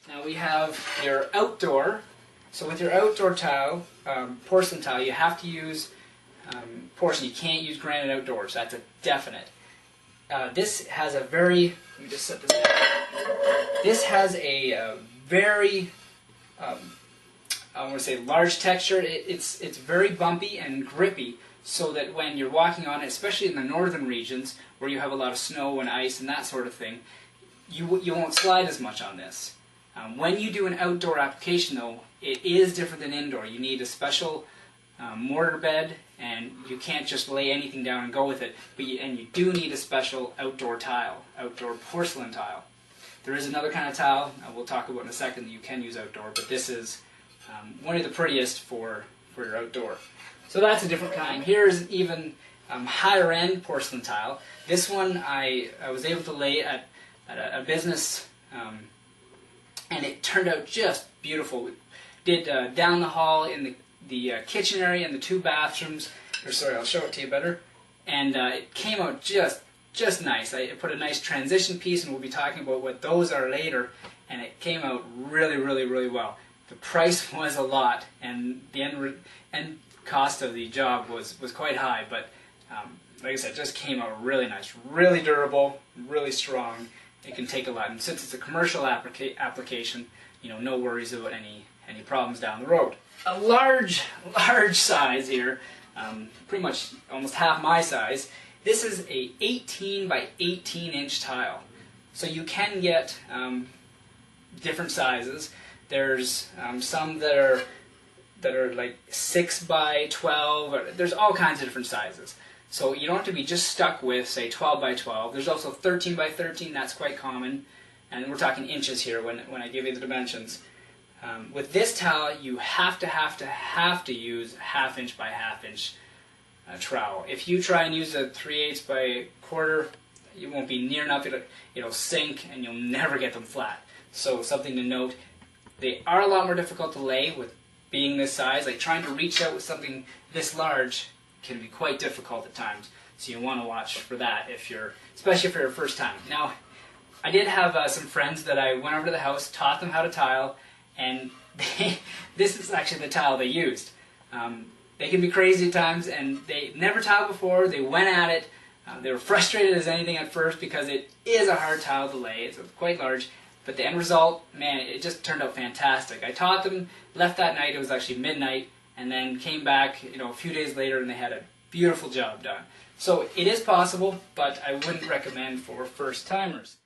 Now we have your outdoor. So with your outdoor tile, porcelain tile, you have to use porcelain. You can't use granite outdoors. That's a definite. This has a very, let me just set this down. This has a very, I want to say large texture. It's very bumpy and grippy, so that when you're walking on it, especially in the northern regions where you have a lot of snow and ice and that sort of thing, you won't slide as much on this. When you do an outdoor application though, it is different than indoor. You need a special mortar bed, and you can't just lay anything down and go with it, and you do need a special outdoor tile, outdoor porcelain tile. There is another kind of tile we'll talk about in a second that you can use outdoor, but this is one of the prettiest for your outdoor. So that's a different kind. Here's even higher end porcelain tile. This one I was able to lay at a business, and it turned out just beautiful. We did down the hall in the kitchen area and the 2 bathrooms. Or sorry, I'll show it to you better. And it came out just nice. I put a nice transition piece, and we'll be talking about what those are later. And it came out really well. The price was a lot, and the end cost of the job was quite high. But like I said, it just came out really nice, really durable, really strong. It can take a lot, and since it's a commercial application, you know, no worries about any problems down the road. A large size here, pretty much almost half my size. This is a 18 by 18 inch tile, so you can get different sizes. There's some that are like 6 by 12. There's all kinds of different sizes. So you don't have to be just stuck with, say, 12 by 12. There's also 13 by 13. That's quite common. And we're talking inches here when I give you the dimensions. With this tile, you have to use ½ inch by ½ inch trowel. If you try and use a 3/8 by quarter, it won't be near enough. It'll sink, and you'll never get them flat. So something to note. They are a lot more difficult to lay with being this size. Like trying to reach out with something this large can be quite difficult at times. So you want to watch for that, especially if you're your first time. Now, I did have some friends that I went over to the house, taught them how to tile, and this is actually the tile they used. They can be crazy at times, and they never tiled before. They went at it. They were frustrated as anything at first because it is a hard tile to lay. It's quite large. But the end result, man, it just turned out fantastic. I taught them, left that night, it was actually midnight, and then came back, a few days later, and they had a beautiful job done. So it is possible, but I wouldn't recommend for first-timers.